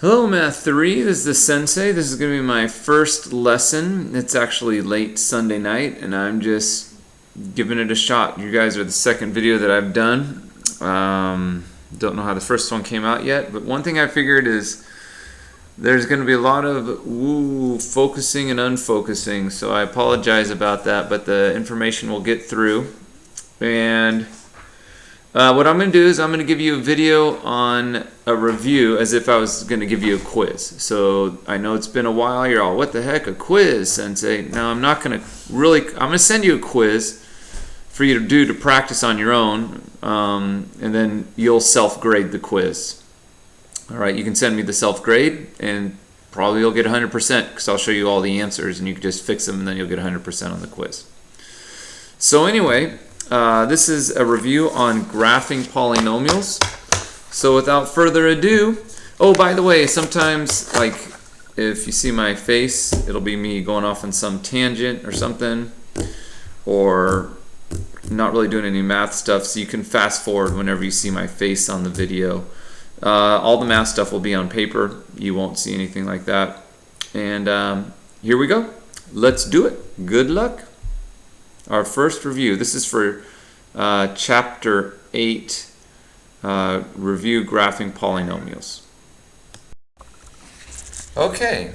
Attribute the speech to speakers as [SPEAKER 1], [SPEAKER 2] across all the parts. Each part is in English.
[SPEAKER 1] Hello Math 3, this is the Sensei. This is going to be my first lesson. It's actually late Sunday night and I'm just giving it a shot. You guys are the second video that I've done. Don't know how the first one came out yet, but one thing I figured is there's going to be a lot of focusing and unfocusing, so I apologize about that, but the information will get through. And what I'm going to do is I'm going to give you a video on a review as if I was going to give you a quiz. So I know it's been a while. You're all, what the heck, a quiz, Sensei? No, I'm not going to really. I'm going to send you a quiz for you to do to practice on your own, and then you'll self-grade the quiz. All right, you can send me the self-grade, and probably you'll get 100% because I'll show you all the answers, and you can just fix them, and then you'll get 100% on the quiz. So anyway. This is a review on graphing polynomials. So without further ado, oh, by the way, sometimes, like, if you see my face, it'll be me going off on some tangent or something, or not really doing any math stuff, so you can fast forward whenever you see my face on the video. All the math stuff will be on paper. You won't see anything like that. And here we go. Let's do it. Good luck. Our first review. This is for Chapter 8, Review Graphing Polynomials. Okay.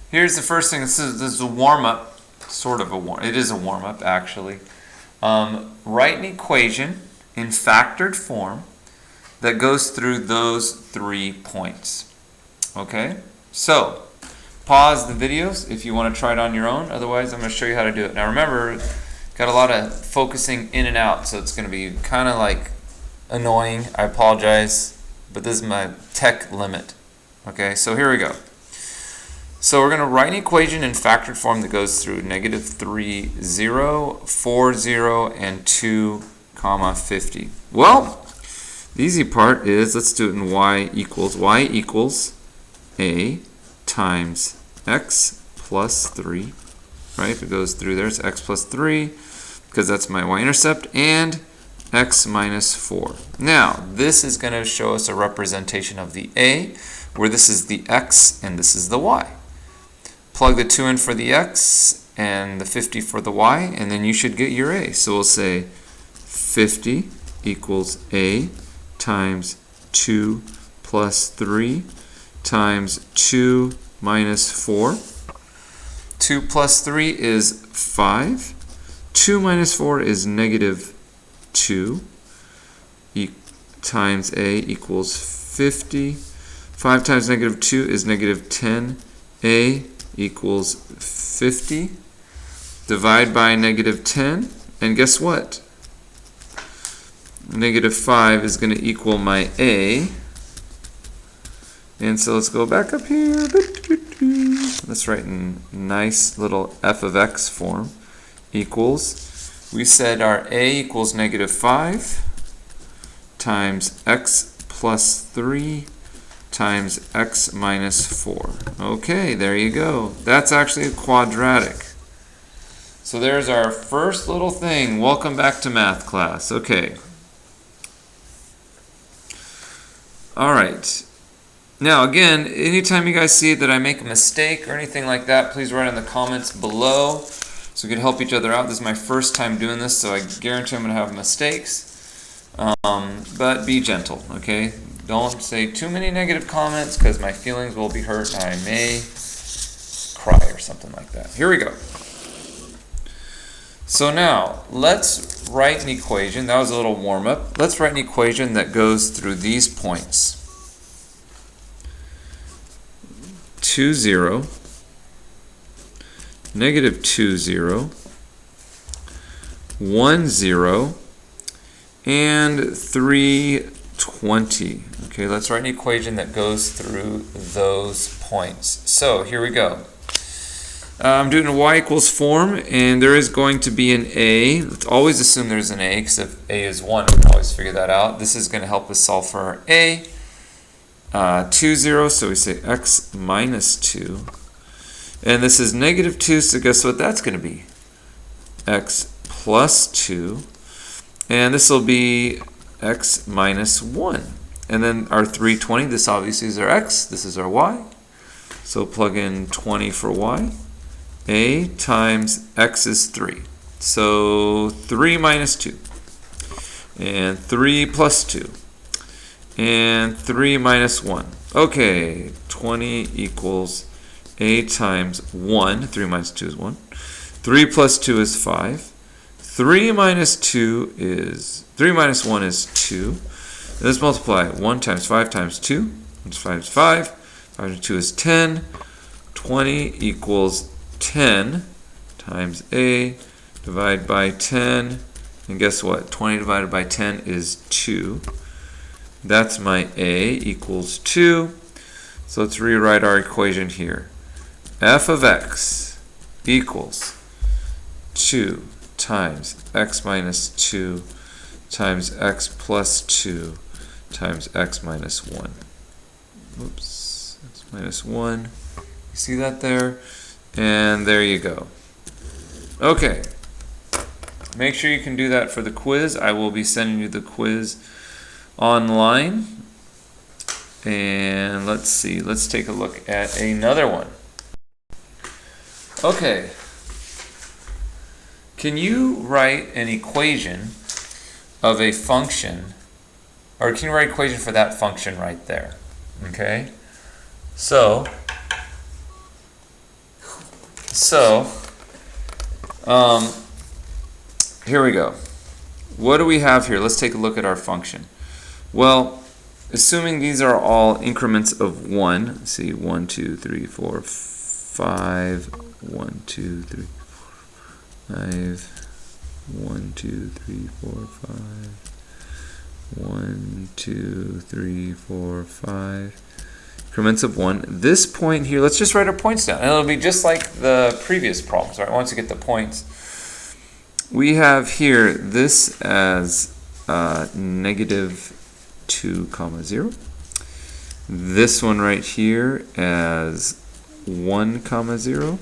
[SPEAKER 1] Here's the first thing. This is a warm-up, sort of a warm. It is a warm-up, actually. Write an equation in factored form that goes through those 3 points. Okay? So, pause the videos if you want to try it on your own. Otherwise, I'm going to show you how to do it. Now remember, got a lot of focusing in and out, so it's going to be kind of like annoying. I apologize, but this is my tech limit. Okay, so here we go. So we're going to write an equation in factored form that goes through -3, 0, 4, 0, and 2, 50. Well, the easy part is, let's do it in y equals a times x plus 3, right? If it goes through there, it's x plus 3, because that's my y-intercept, and x minus 4. Now, this is going to show us a representation of the a, where this is the x and this is the y. Plug the 2 in for the x and the 50 for the y, and then you should get your a. So we'll say 50 equals a times 2 plus 3 times 2 minus 4. 2 plus 3 is 5. 2 minus 4 is -2. Times a equals 50. 5 times -2 is -10. A equals 50. Divide by -10. And guess what? -5 is going to equal my a. And so let's go back up here. Let's write in nice little f of x form equals. We said our a equals -5 times x plus 3 times x minus 4. Okay, there you go. That's actually a quadratic. So there's our first little thing. Welcome back to math class. Okay. All right. Now, again, anytime you guys see that I make a mistake or anything like that, please write in the comments below so we can help each other out. This is my first time doing this, so I guarantee I'm going to have mistakes. But be gentle, okay? Don't say too many negative comments because my feelings will be hurt and I may cry or something like that. Here we go. So now, let's write an equation. That was a little warm-up. Let's write an equation that goes through these points. 2, 0, -2, 0, 1, 0, and 3, 20. Okay, let's write an equation that goes through those points. So here we go. I'm doing a y equals form, and there is going to be an a. Let's always assume there's an a, because if a is 1, we can always figure that out. This is going to help us solve for our a. 2, 0, so we say x minus 2. And this is -2, so guess what that's going to be? X plus 2. And this will be x minus 1. And then our 320, this obviously is our x, this is our y. So plug in 20 for y. A times x is 3. So 3 minus 2. And 3 plus 2. And 3 minus 1. Okay, 20 equals a times 1. 3 minus 2 is 1. 3 plus 2 is 5. 3 minus 2 is, 3 minus 1 is 2. Let's multiply 1 times 5 times 2. 1 times 5 is 5. 5 times 2 is 10. 20 equals 10 times a divided by 10. And guess what? 20 divided by 10 is 2. That's my a equals 2. So let's rewrite our equation here. F of x equals 2 times x minus 2 times x plus 2 times x minus 1. Oops, x minus 1. You see that there? And there you go. Okay. Make sure you can do that for the quiz. I will be sending you the quiz online. And let's see. Let's take a look at another one. Okay. Can you write an equation of a function, or can you write an equation for that function right there? Okay. So here we go. What do we have here? Let's take a look at our function. Well, assuming these are all increments of 1, let's see, 1, 2, 3, 4, 5, 1, 2, 3, 4, 5, 1, 2, 3, 4, 5, 1, 2, 3, 4, 5, increments of 1. This point here, let's just write our points down. And it'll be just like the previous problems, right? Once you get the points. We have here this as negative 2 comma 0. This one right here as 1 comma 0.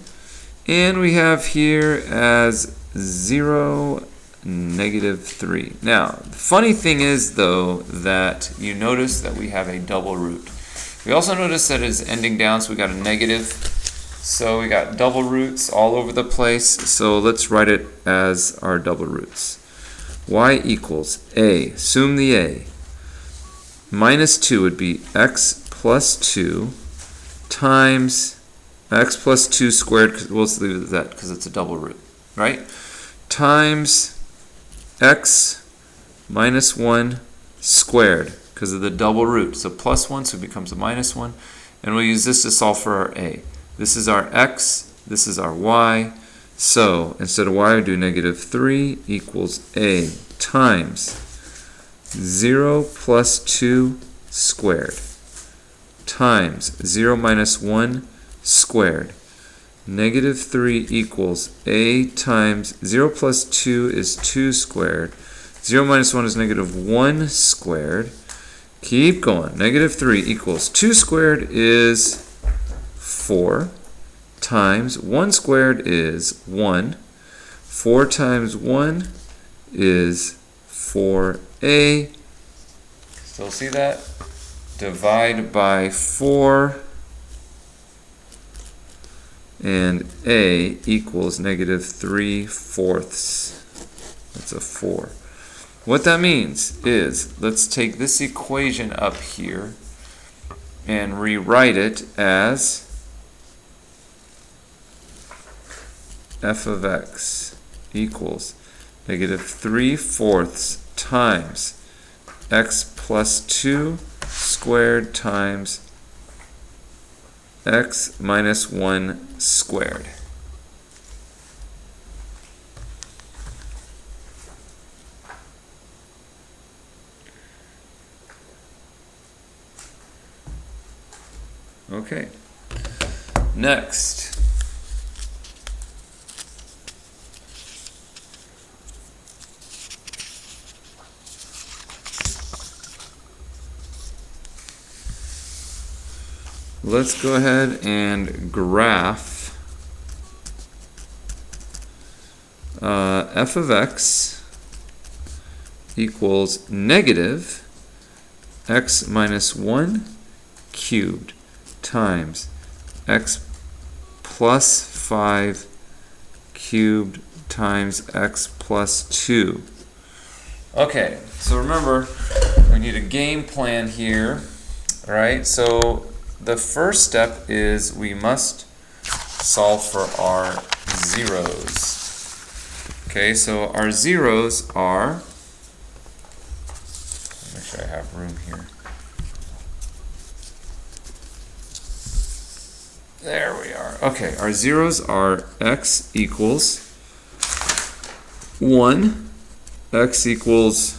[SPEAKER 1] And we have here as 0, negative 3. Now, the funny thing is, though, that you notice that we have a double root. We also notice that it's ending down, so we got a negative. So we got double roots all over the place. So let's write it as our double roots. Y equals a, assume the a, minus 2 would be x plus 2 times x plus 2 squared, we'll just leave it at that because it's a double root, right? Times x minus 1 squared because of the double root. So plus 1, so it becomes a minus 1. And we'll use this to solve for our a. This is our x, this is our y. So instead of y, we do negative 3 equals a times 0 plus 2 squared times 0 minus 1 squared. Negative 3 equals a times 0 plus 2 is 2 squared. 0 minus 1 is negative 1 squared. Keep going. Negative 3 equals 2 squared is 4 times 1 squared is 1. 4 times 1 is 4a. Still see that? Divide by 4. And a equals negative 3/4. That's a 4. What that means is, let's take this equation up here and rewrite it as f of x equals negative 3/4 times x plus 2 squared times x minus 1 squared. Okay. Next. Let's go ahead and graph f of x equals negative x minus 1 cubed times x plus 5 cubed times x plus 2. Okay, so remember, we need a game plan here, right? So the first step is we must solve for our zeros. Okay, so our zeros are, make sure I have room here. There we are. Okay, our zeros are x equals 1, x equals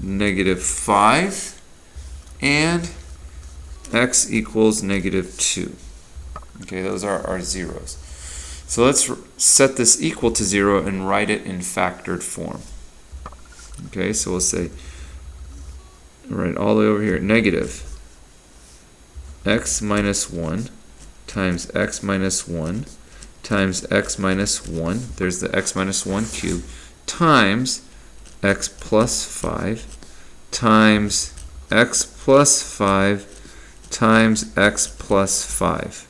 [SPEAKER 1] -5, and x equals -2. Okay, those are our zeros. So let's set this equal to 0 and write it in factored form. Okay, so we'll say, right all the way over here, negative x minus 1 times x minus 1 times x minus 1, there's the x minus 1 cubed, times x plus 5 times x plus 5 times x plus 5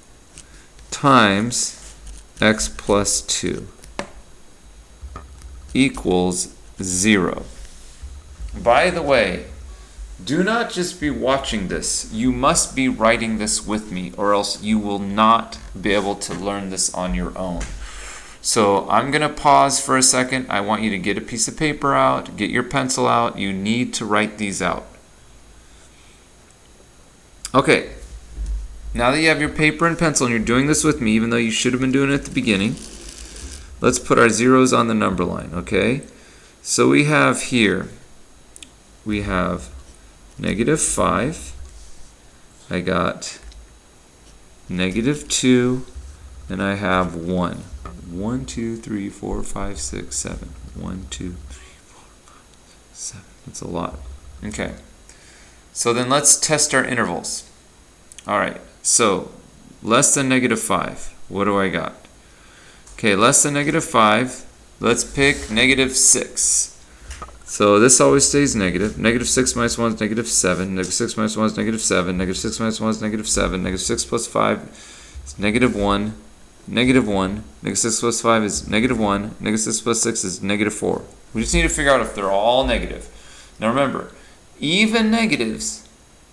[SPEAKER 1] times x plus 2 equals 0. By the way, do not just be watching this. You must be writing this with me, or else you will not be able to learn this on your own. So I'm going to pause for a second. I want you to get a piece of paper out, get your pencil out. You need to write these out. Okay, now that you have your paper and pencil and you're doing this with me, even though you should have been doing it at the beginning, let's put our zeros on the number line, okay? So we have here, we have -5, I got -2, and I have 1. 1, 2, 3, 4, 5, 6, 7. 1, 2, 3, 4, 5, 7. That's a lot. Okay. So then let's test our intervals. All right. So less than -5. What do I got? Okay, less than -5. Let's pick -6. So this always stays negative. -6 minus 1 is -7. -6 minus 1 is -7. -6 minus 1 is -7. -6 plus 5 is -1. -1. -6 plus 5 is -1. -6 plus 6 is -4. We just need to figure out if they're all negative. Now remember, even negatives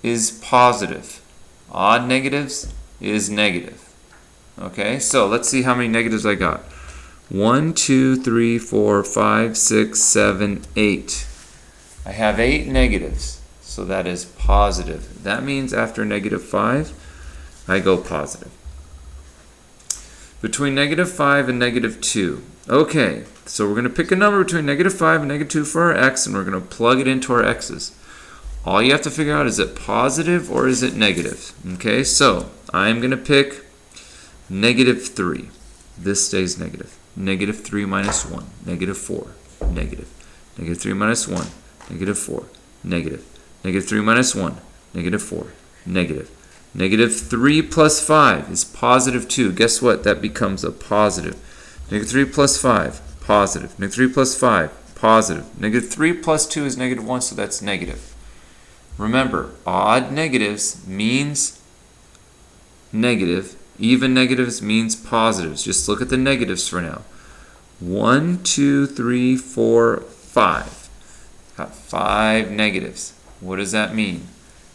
[SPEAKER 1] is positive. Odd negatives is negative. Okay, so let's see how many negatives I got. 1, 2, 3, 4, 5, 6, 7, 8. I have 8 negatives, so that is positive. That means after -5, I go positive. Between -5 and -2. Okay, so we're going to pick a number between -5 and -2 for our x, and we're going to plug it into our x's. All you have to figure out, is it positive or is it negative? Okay, so I'm going to pick -3. This stays negative. -3 minus 1, -4, negative. -3 minus 1, -4, negative. -3 minus 1, -4, negative. -3 plus 5 is positive 2. Guess what? That becomes a positive. -3 plus 5, positive. -3 plus 5, positive. -3 plus 2 is -1, so that's negative. Remember, odd negatives means negative. Even negatives means positives. Just look at the negatives for now. 1, 2, 3, 4, 5. Got 5 negatives. What does that mean?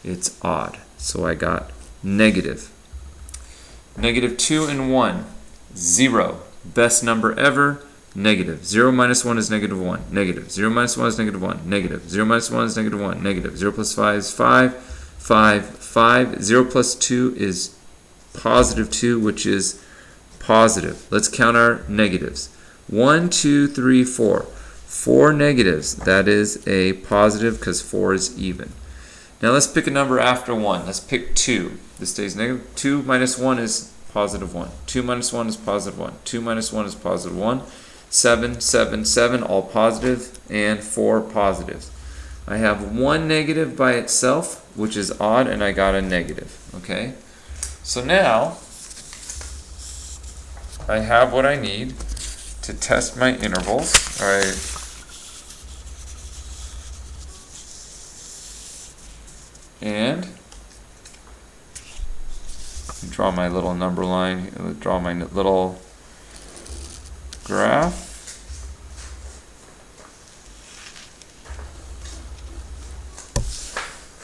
[SPEAKER 1] It's odd. So I got negative. -2 and 1. 0. Best number ever. Negative. 0 minus 1 is -1. Negative. 0 minus 1 is -1. Negative. 0 minus 1 is -1. Negative. 0 plus 5 is 5. 5. 5. 0 plus 2 is positive 2, which is positive. Let's count our negatives. 1, 2, 3, 4. 4 negatives. That is a positive because 4 is even. Now let's pick a number after 1. Let's pick 2. This stays negative. 2 minus 1 is positive 1. 2 minus 1 is positive 1. 2 minus 1 is positive 1. 7, 7, 7, all positive, and 4 positives. I have 1 negative by itself, which is odd, and I got a negative. Okay? So now, I have what I need to test my intervals. All right. And draw my little number line, draw my little graph.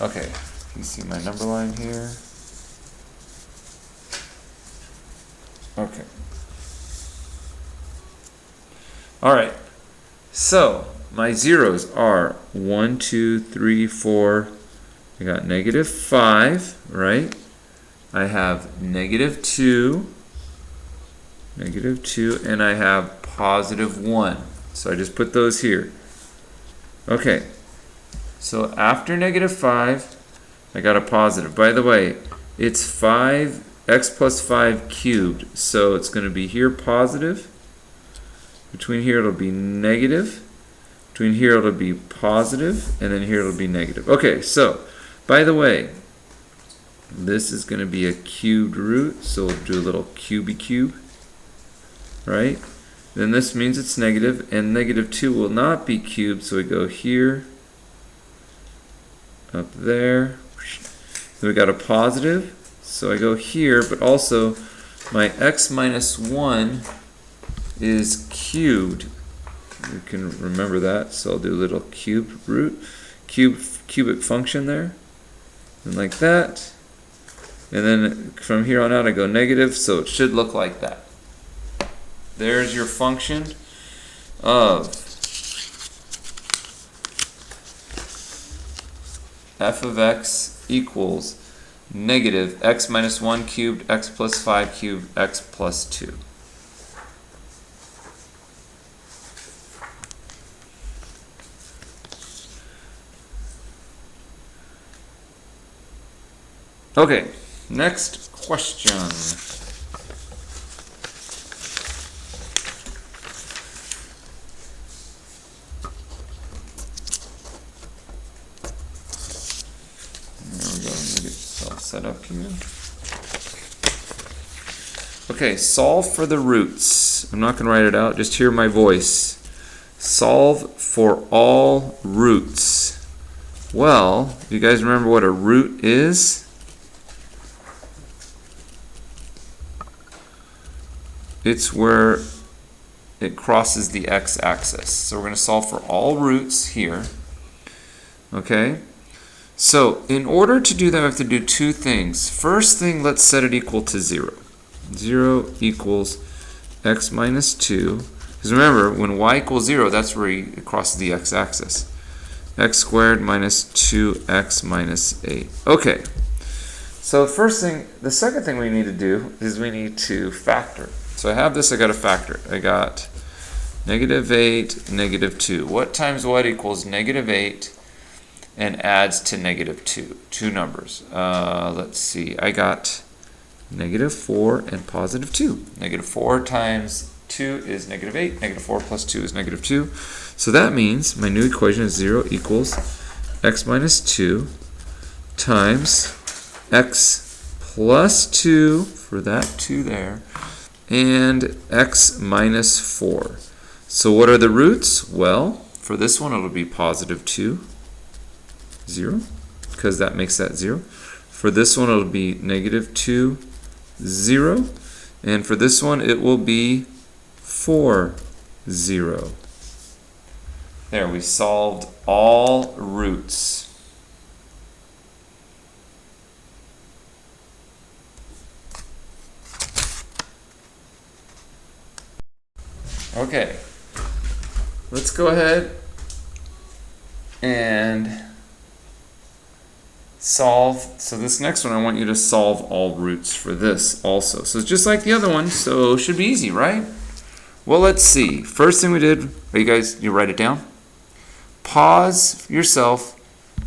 [SPEAKER 1] Okay, you see my number line here. Okay. All right. So my zeros are 1, 2, 3, 4. I got -5, right? I have -2, and I have +1. So I just put those here. Okay. So after -5, I got a positive. By the way, it's 5x plus 5 cubed. So it's going to be here positive. Between here it'll be negative. Between here it'll be positive. And then here it'll be negative. Okay, so by the way, this is going to be a cubed root. So we'll do a little cubey cube. Right? Then this means it's negative. And -2 will not be cubed. So we go here. Up there. Then we got a positive. So I go here. But also my x minus 1 is cubed. You can remember that, so I'll do a little cube root, cubic function there, and like that. And then from here on out I go negative, so it should look like that. There's your function of f of x equals negative x minus 1 cubed, x plus 5 cubed, x plus 2. Okay, next question. There we go, let me get this all set up here. Okay, solve for the roots. I'm not going to write it out, just hear my voice. Solve for all roots. Well, you guys remember what a root is? It's where it crosses the x-axis. So we're going to solve for all roots here. Okay? So in order to do that, we have to do two things. First thing, let's set it equal to 0. 0 equals x minus 2. Because remember, when y equals 0, that's where it crosses the x-axis. X squared minus 2x minus 8. Okay. So the second thing we need to do is we need to factor. So I have this, I got to factor. I got -8, -2. What times what equals -8 and adds to -2? Two numbers. Let's see. I got -4 and +2. -4 times 2 is -8. -4 plus 2 is -2. So that means my new equation is 0 equals x minus 2 times x plus 2, for that 2 there, and x minus 4. So what are the roots? Well, for this one it'll be +2, 0, because that makes that 0. For this one it'll be -2, 0. And for this one it will be 4, 0. There, we solved all roots. Okay, let's go ahead and solve. So this next one, I want you to solve all roots for this also. So it's just like the other one, so it should be easy, right? Well, let's see. First thing we did, you write it down? Pause yourself,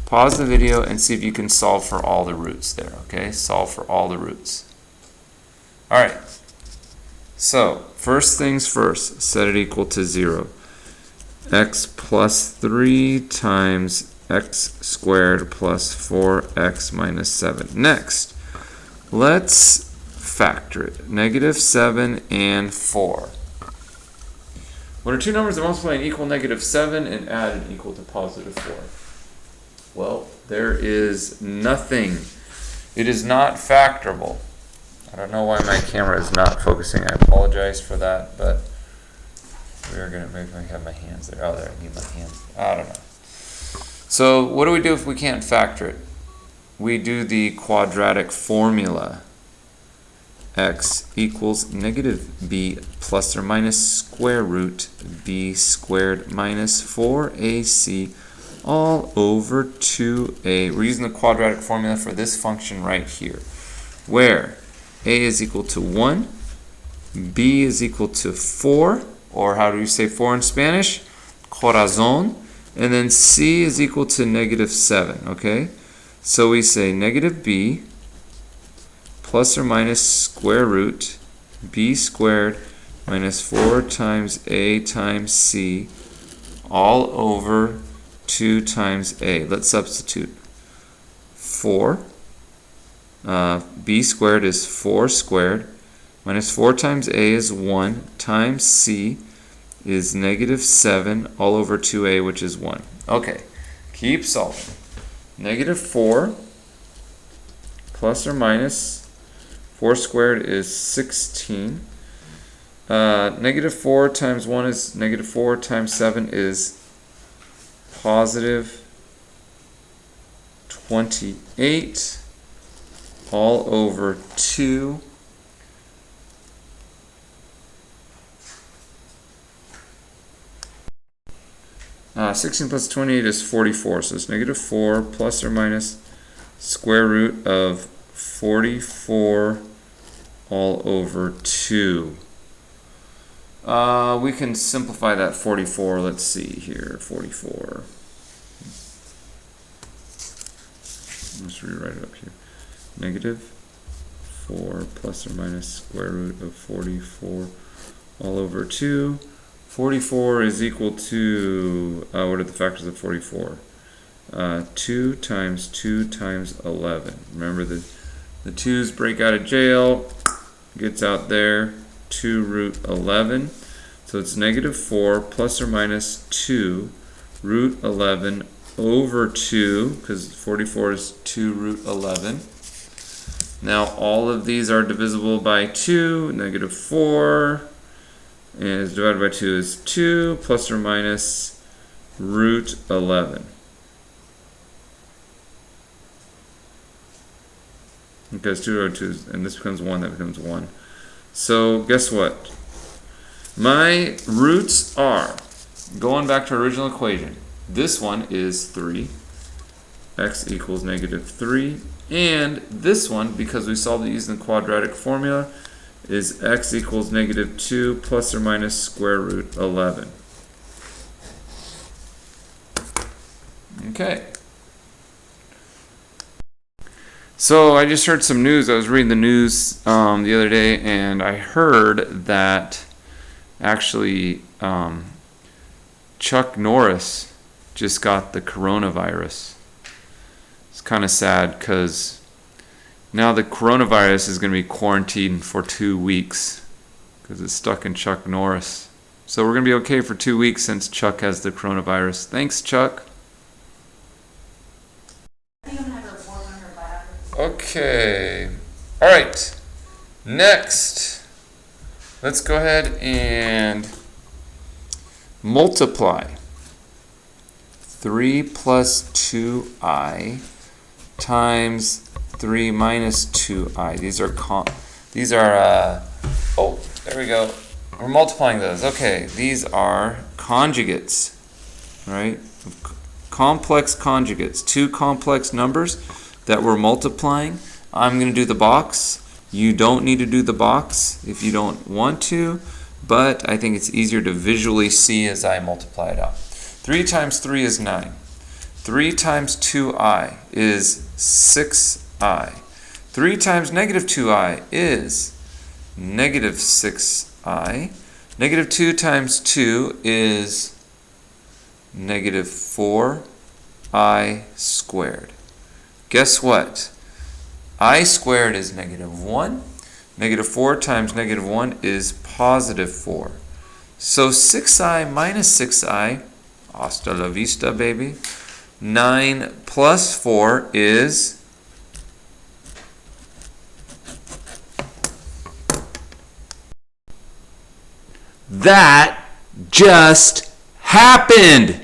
[SPEAKER 1] pause the video, and see if you can solve for all the roots there, okay? Solve for all the roots. All right. So, first things first, set it equal to 0. X plus 3 times x squared plus 4x minus 7. Next, let's factor it. -7 and 4. What are two numbers that multiply and equal -7 and add and equal to +4? Well, there is nothing. It is not factorable. I don't know why my camera is not focusing. I apologize for that, but we're going to maybe I have my hands there. Oh, there, I need my hands. I don't know. So what do we do if we can't factor it? We do the quadratic formula. X equals negative b plus or minus square root b squared minus 4ac all over 2a. We're using the quadratic formula for this function right here, where a is equal to 1, b is equal to 4, or how do you say 4 in Spanish? Corazón. And then c is equal to negative 7, okay? So we say negative b plus or minus square root b squared minus 4 times a times c all over 2 times a. Let's substitute. 4. B squared is 4 squared minus 4 times a is 1 times c is negative 7 all over 2a, which is 1. Okay, keep solving. Negative 4 plus or minus 4 squared is 16. Negative 4 times 1 is negative 4 times 7 is positive 28 all over 2. Uh, 16 plus 28 is 44, so it's negative 4 plus or minus square root of 44 all over 2. We can simplify that 44. Let's see here. 44. Let's rewrite it up here. Negative 4 plus or minus square root of 44 all over 2. 44 is equal to, what are the factors of 44? 2 times 2 times 11. Remember the 2's break out of jail, gets out there, 2 root 11. So it's negative 4 plus or minus 2 root 11 over 2, because 44 is 2 root 11. Now all of these are divisible by 2. Negative 4 is divided by 2 is 2 plus or minus root 11. Because 2 over 2 is, and this becomes 1, that becomes 1. So guess what? My roots are, going back to our original equation, this one is 3. X equals negative 3. And this one, because we solved it using the quadratic formula, is x equals negative 2 plus or minus square root 11. Okay. So I just heard some news. I was reading the news the other day, and I heard that actually Chuck Norris just got the coronavirus. It's kind of sad because now the coronavirus is going to be quarantined for 2 weeks because it's stuck in Chuck Norris. So we're going to be okay for 2 weeks since Chuck has the coronavirus. Thanks, Chuck. Okay. All right. Next, let's go ahead and multiply 3 plus 2i times 3 minus 2i. These are oh, there we go. We're multiplying those. Okay, these are conjugates, right? Complex conjugates, 2 complex numbers that we're multiplying. I'm going to do the box. You don't need to do the box if you don't want to, but I think it's easier to visually see as I multiply it out. 3 times 3 is 9. 3 times 2i is 6i. 3 times negative 2i is negative 6i. Negative 2 times 2 is negative 4i squared. Guess what? I squared is negative 1. Negative 4 times negative 1 is positive 4. So 6i minus 6i, hasta la vista, baby. 9 plus 4 is that just happened.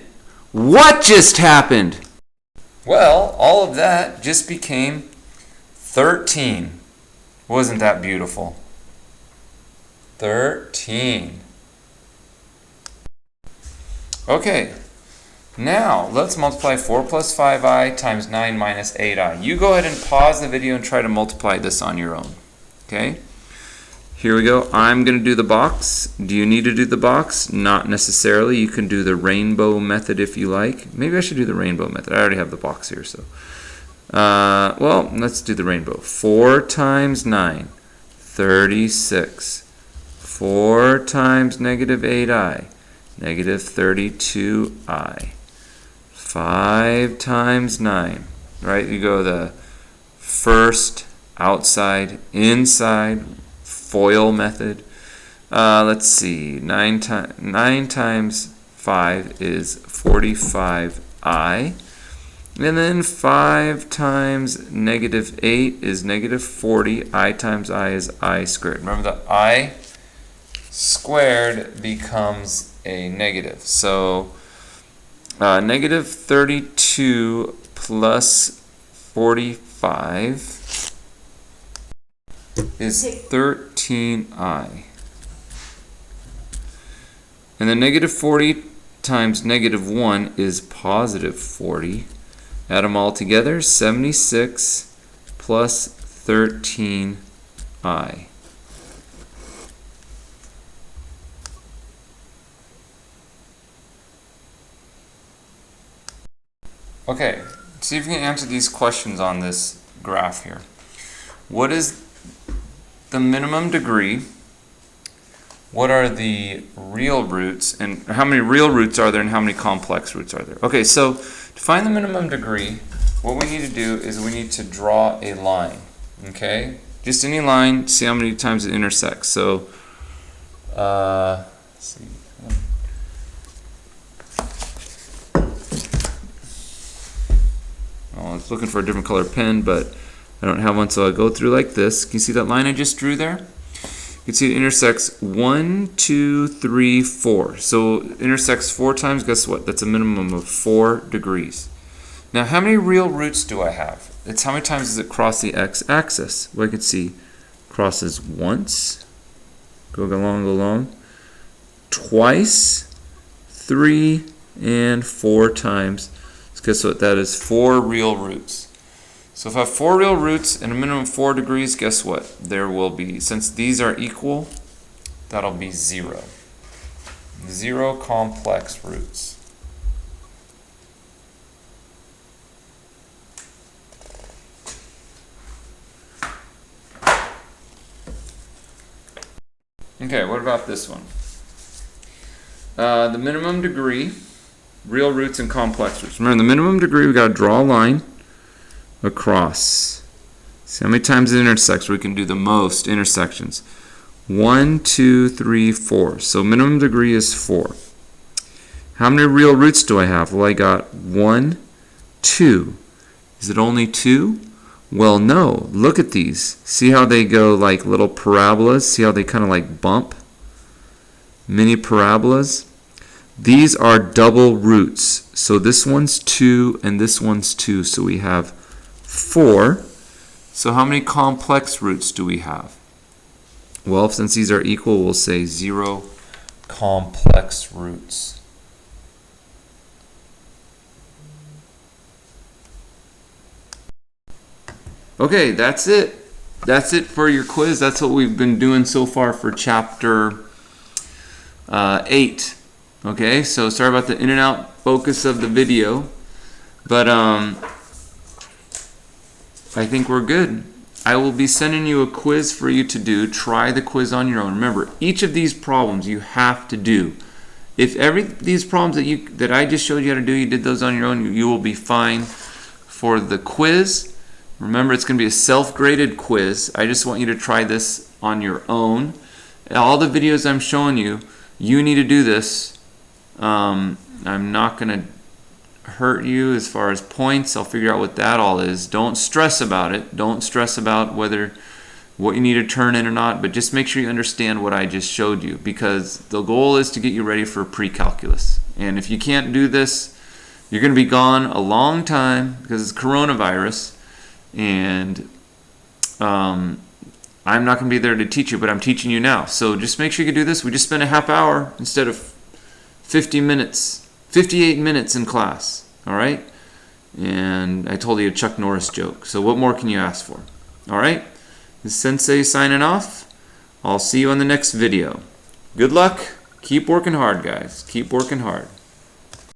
[SPEAKER 1] What just happened? Well, all of that just became 13. Wasn't that beautiful? 13. Okay, now let's multiply 4 plus 5i times 9 minus 8i. You go ahead and pause the video and try to multiply this on your own. Okay? Here we go. I'm going to do the box. Do you need to do the box? Not necessarily. You can do the rainbow method if you like. Maybe I should do the rainbow method. I already have the box here, so. Well, let's do the rainbow. 4 times 9, 36. 4 times negative 8i, negative 32i. 5 times 9. Right? You go the first, outside, inside, FOIL method. Let's see. 9 times 5 is 45i. And then 5 times negative 8 is negative 40. I times I is I squared. Remember, the I squared becomes a negative. So negative 32 plus 45 is 13i. And then negative 40 times negative 1 is positive 40. Add them all together, 76 plus 13i. Okay, see if you can answer these questions on this graph here. What is the minimum degree? What are the real roots? And how many real roots are there and how many complex roots are there? Okay, so to find the minimum degree, what we need to do is we need to draw a line. Okay? Just any line, see how many times it intersects. So, let's see. I was looking for a different color pen, but I don't have one, so I'll go through like this. Can you see that line I just drew there? You can see it intersects 1, 2, 3, 4. So it intersects 4 times. Guess what? That's a minimum of 4 degrees. Now, how many real roots do I have? It's how many times does it cross the x-axis? Well, I can see crosses once, go along, twice, 3, and 4 times. So guess what? That is 4 real roots. So if I have 4 real roots and a minimum of 4 degrees, guess what? There will be, since these are equal, that'll be 0. 0 complex roots. Okay, what about this one? The minimum degree, real roots and complex roots. Remember, the minimum degree, we got to draw a line across. See how many times it intersects. We can do the most intersections. 1, 2, 3, 4. So minimum degree is 4. How many real roots do I have? Well, I got 1, 2. Is it only 2? Well, no. Look at these. See how they go like little parabolas? See how they kind of like bump? Mini parabolas. These are double roots. So this one's 2 and this one's 2. So we have 4. So how many complex roots do we have? Well, since these are equal, we'll say 0 complex roots. Okay, that's it. That's it for your quiz. That's what we've been doing so far for chapter 8. Okay, so sorry about the in and out focus of the video, but I think we're good. I will be sending you a quiz for you to do. Try the quiz on your own. Remember, each of these problems you have to do. If these problems that I just showed you how to do, you did those on your own, you will be fine for the quiz. Remember, it's going to be a self-graded quiz. I just want you to try this on your own. All the videos I'm showing you, you need to do this. I'm not going to hurt you as far as points. I'll figure out what that all is. Don't stress about it. Don't stress about what you need to turn in or not, but just make sure you understand what I just showed you, because the goal is to get you ready for pre-calculus. And if you can't do this, you're going to be gone a long time because it's coronavirus, and I'm not going to be there to teach you, but I'm teaching you now. So just make sure you can do this. We just spent a half hour instead of 50 minutes, 58 minutes in class, all right? And I told you a Chuck Norris joke, so what more can you ask for? All right? This is Sensei signing off. I'll see you on the next video. Good luck. Keep working hard, guys. Keep working hard.